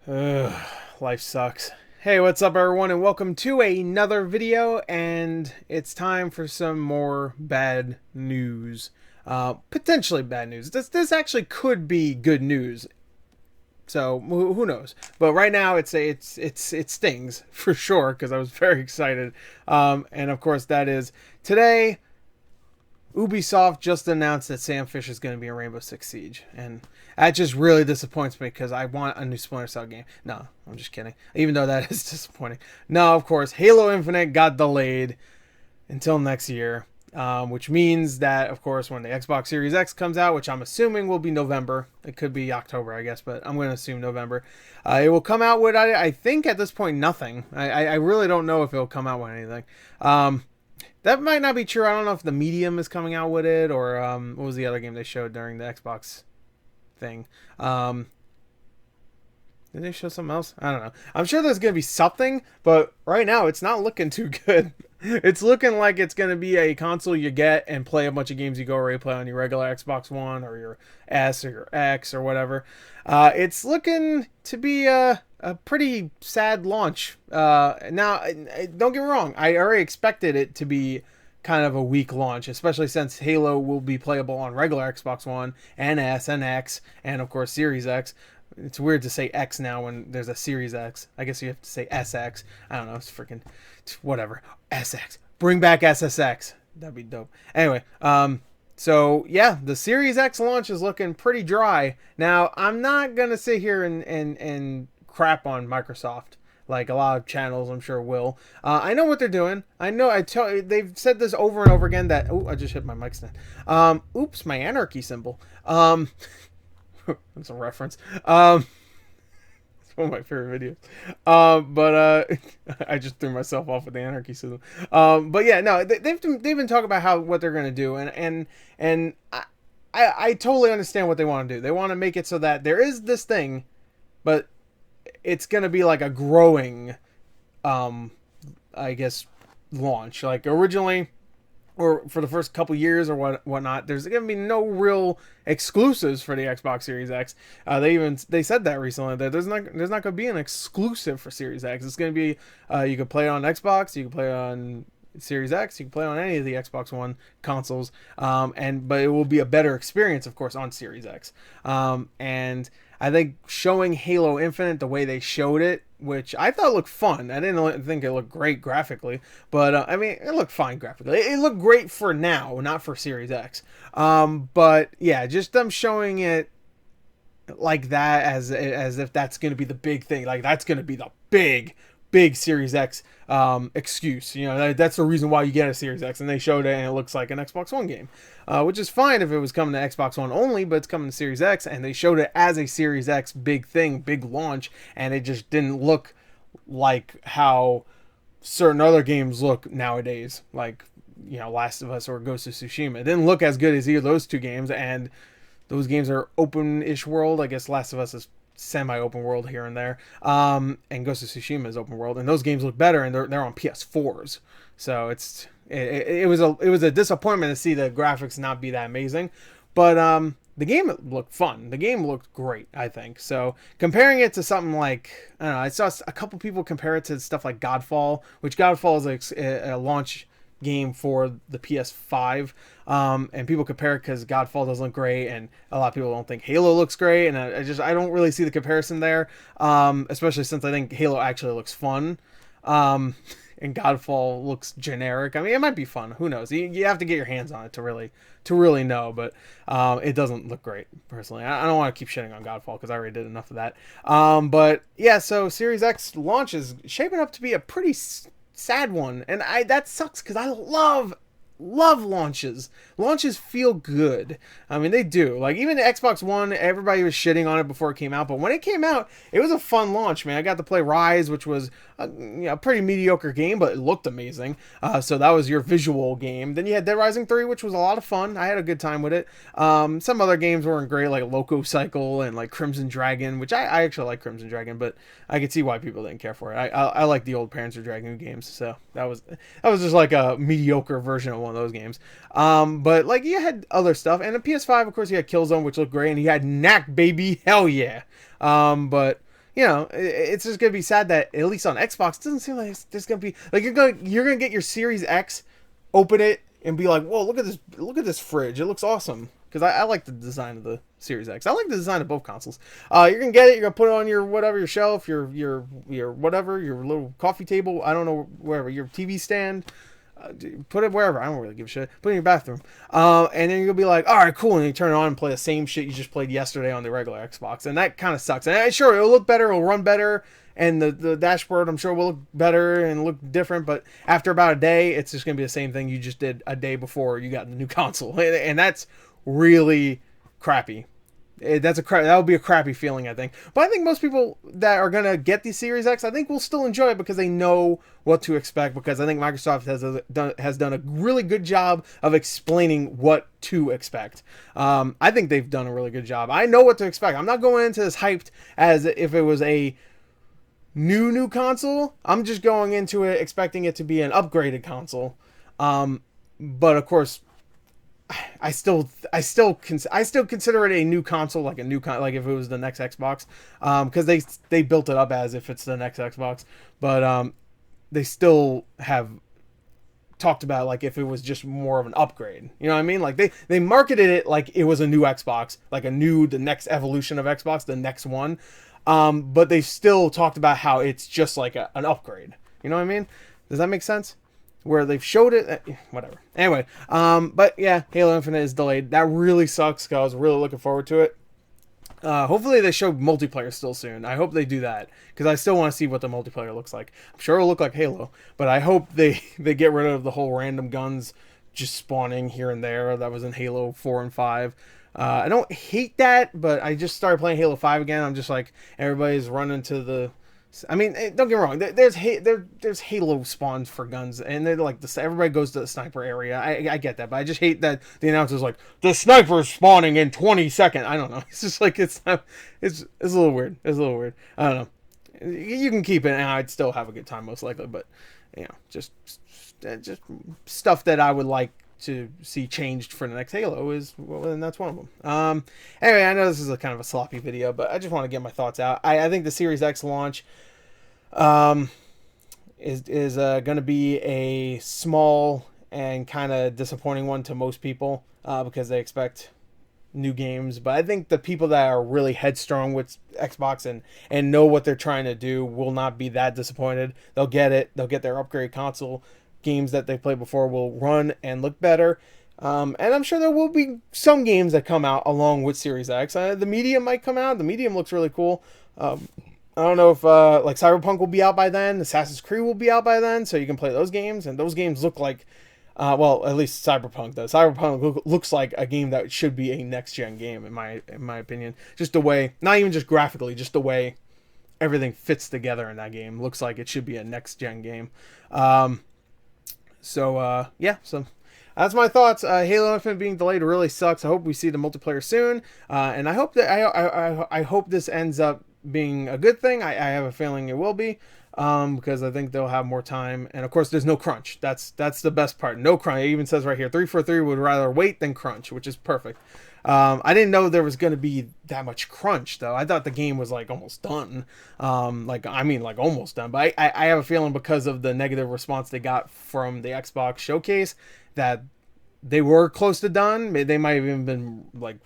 Ugh, life sucks. Hey, what's up, everyone, and welcome to another video. And it's time for some more bad news. Potentially bad news. This actually could be good news. So who knows? But right now, it stings for sure because I was very excited. And of course, that is today. Ubisoft just announced that Sam Fisher is going to be in Rainbow Six Siege, and that just really disappoints me because I want a new Splinter Cell game. No, I'm just kidding. Even though that is disappointing. No, of course, Halo Infinite got delayed until next year, which means that, of course, when the Xbox Series X comes out, which I'm assuming will be November, it could be October, I guess, but I'm going to assume November, it will come out with, I think at this point, nothing. I really don't know if it will come out with anything. That might not be true. I don't know if the Medium is coming out with it, or what was the other game they showed during the Xbox thing. Did they show something else? I don't know. I'm sure there's going to be something, but right now it's not looking too good. It's looking like it's going to be a console you get and play a bunch of games you go already play on your regular Xbox One or your S or your X or whatever. It's looking to be a pretty sad launch. Now, don't get me wrong. I already expected it to be kind of a weak launch, especially since Halo will be playable on regular Xbox One and S and X and, of course, Series X. It's weird to say X now when there's a Series X. I guess you have to say SX. I don't know. It's freaking whatever. SX. Bring back SSX. That'd be dope. Anyway, so yeah, the Series X launch is looking pretty dry. Now, I'm not gonna sit here and crap on Microsoft like a lot of channels I'm sure will. I know what they're doing. I know they've said this over and over again that I just hit my mic stand. Oops, my anarchy symbol. That's a reference. It's one of my favorite videos. But I just threw myself off with the anarchy system. But yeah, no, they've been talking about what they're gonna do, and I totally understand what they want to do. They want to make it so that there is this thing, but it's gonna be like a growing, I guess, launch. Like originally, or for the first couple years or whatnot, there's gonna be no real exclusives for the Xbox Series X. They said that recently that there's not gonna be an exclusive for Series X. It's gonna be you can play it on Xbox, you can play it on Series X, you can play it on any of the Xbox One consoles, but it will be a better experience, of course, on Series X. And I think showing Halo Infinite the way they showed it, which I thought looked fun. I didn't think it looked great graphically, but I mean, it looked fine graphically. It looked great for now, not for Series X. But yeah, just them showing it like that as if that's going to be the big thing. Like that's going to be the big Series X excuse. You know, that's the reason why you get a Series X, and they showed it and it looks like an Xbox One game, which is fine if it was coming to Xbox One only, but it's coming to Series X, and they showed it as a Series X big thing, big launch, and it just didn't look like how certain other games look nowadays, like, you know, Last of Us or Ghost of Tsushima. It didn't look as good as either of those two games, and those games are open-ish world. I guess Last of Us is semi-open world here and there, and Ghost of Tsushima is open world, and those games look better, and they're on PS4s. So it was a disappointment to see the graphics not be that amazing, but the game looked fun. The game looked great, I think. So comparing it to something like, I don't know, I saw a couple people compare it to stuff like Godfall, which Godfall is like a launch game for the PS5, and people compare it because Godfall doesn't look great, and a lot of people don't think Halo looks great, and I don't really see the comparison there, especially since I think Halo actually looks fun, and Godfall looks generic. I mean, it might be fun, who knows, you have to get your hands on it to really know, but it doesn't look great personally. I don't want to keep shitting on Godfall because I already did enough of that, but yeah, so Series X launch is shaping up to be a pretty sad one, and that sucks because I love launches. Launches feel good. I mean, they do. Like, even the Xbox One, everybody was shitting on it before it came out, but when it came out, it was a fun launch, man. I got to play Rise, which was a pretty mediocre game, but it looked amazing. So that was your visual game. Then you had Dead Rising 3, which was a lot of fun. I had a good time with it. Some other games weren't great, like Loco Cycle and like Crimson Dragon, which I actually like Crimson Dragon, but I could see why people didn't care for it. I like the old Panzer Dragoon games, so that was just like a mediocre version of one of those games. But like, you had other stuff, and the PS5, of course, you had Killzone, which looked great, and you had Knack, baby, hell yeah. But you know, it's just gonna be sad that at least on Xbox, it doesn't seem like there's gonna be like you're gonna get your Series X, open it, and be like, whoa, look at this fridge, it looks awesome. Because I like the design of the Series X. I like the design of both consoles. You're gonna get it. You're gonna put it on your whatever, your shelf, your whatever, your little coffee table. I don't know, wherever, your TV stand. Put it wherever. I don't really give a shit. Put it in your bathroom. And then you'll be like, all right, cool. And you turn it on and play the same shit you just played yesterday on the regular Xbox. And that kind of sucks. And sure, it'll look better. It'll run better. And the dashboard, I'm sure, will look better and look different. But after about a day, it's just going to be the same thing you just did a day before you got the new console. And that's really crappy. That would be a crappy feeling, I think. But I think most people that are gonna get the Series X, I think will still enjoy it because they know what to expect. Because I think Microsoft has done a really good job of explaining what to expect. I think they've done a really good job. I know what to expect. I'm not going into this hyped as if it was a new console. I'm just going into it expecting it to be an upgraded console. But of course, I still consider it a new console, like like if it was the next Xbox, because they built it up as if it's the next Xbox, but they still have talked about like if it was just more of an upgrade. You know what I mean? Like they marketed it like it was a new Xbox, like the next evolution of Xbox, the next one, but they still talked about how it's just like an upgrade. You know what I mean? Does that make sense? Where they've showed it, whatever. Anyway, but yeah, Halo Infinite is delayed. That really sucks because I was really looking forward to it. Hopefully they show multiplayer still soon. I hope they do that because I still want to see what the multiplayer looks like. I'm sure it'll look like Halo, but I hope they get rid of the whole random guns just spawning here and there that was in Halo 4 and 5. I don't hate that, but I just started playing Halo 5 again. I'm just like, everybody's running to the... I mean, don't get me wrong. There's Halo spawns for guns, and they're like everybody goes to the sniper area. I get that, but I just hate that the announcer's like the sniper's spawning in 20 seconds. I don't know. It's just like it's a little weird. It's a little weird. I don't know. You can keep it, and I'd still have a good time most likely. But you know, just stuff that I would like to see changed for the next Halo and that's one of them. Anyway, I know this is a kind of a sloppy video, but I just want to get my thoughts out. I think the Series X launch is going to be a small and kind of disappointing one to most people because they expect new games. But I think the people that are really headstrong with Xbox and know what they're trying to do will not be that disappointed. They'll get it. They'll get their upgrade console. Games that they played before will run and look better. And I'm sure there will be some games that come out along with Series X. The Medium might come out. The Medium looks really cool. I don't know if like Cyberpunk will be out by then. Assassin's Creed will be out by then, so you can play those games. And those games look like, well, at least Cyberpunk does. Cyberpunk looks like a game that should be a next-gen game, in my opinion. Just the way, not even just graphically, just the way everything fits together in that game. Looks like it should be a next-gen game. So that's my thoughts. Halo Infinite being delayed really sucks. I hope we see the multiplayer soon, and I hope that I hope this ends up being a good thing. I have a feeling it will be, because I think they'll have more time, and of course there's no crunch. That's the best part. No crunch. It even says right here, 343 would rather wait than crunch, which is perfect. I didn't know there was going to be that much crunch, though. I thought the game was, like, almost done. Like almost done. But I have a feeling because of the negative response they got from the Xbox showcase that they were close to done. They might have even been, like,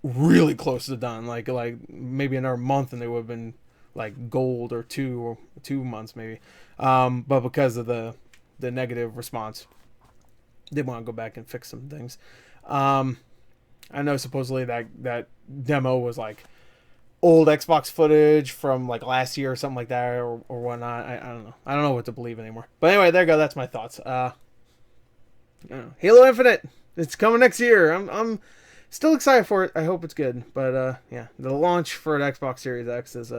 really close to done. Like maybe another month and they would have been, like, gold or 2 months maybe. But because of the negative response, they want to go back and fix some things. I know supposedly that demo was like old Xbox footage from like last year or something like that or whatnot. I don't know. I don't know what to believe anymore. But anyway, there you go. That's my thoughts. Halo Infinite. It's coming next year. I'm still excited for it. I hope it's good. But yeah, the launch for the Xbox Series X is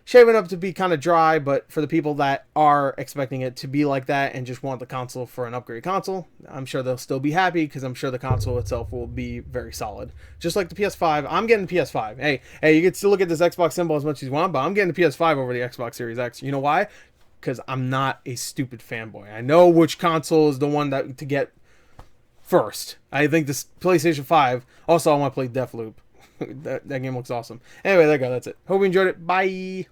shaping up to be kind of dry, but for the people that are expecting it to be like that and just want the console for an upgrade console, I'm sure they'll still be happy because I'm sure the console itself will be very solid. Just like the PS5, I'm getting the PS5. Hey, you can still look at this Xbox symbol as much as you want, but I'm getting the PS5 over the Xbox Series X. You know why? Because I'm not a stupid fanboy. I know which console is the one to get first. I think this PlayStation 5, also I want to play Deathloop. that game looks awesome. Anyway, there you go. That's it. Hope you enjoyed it. Bye.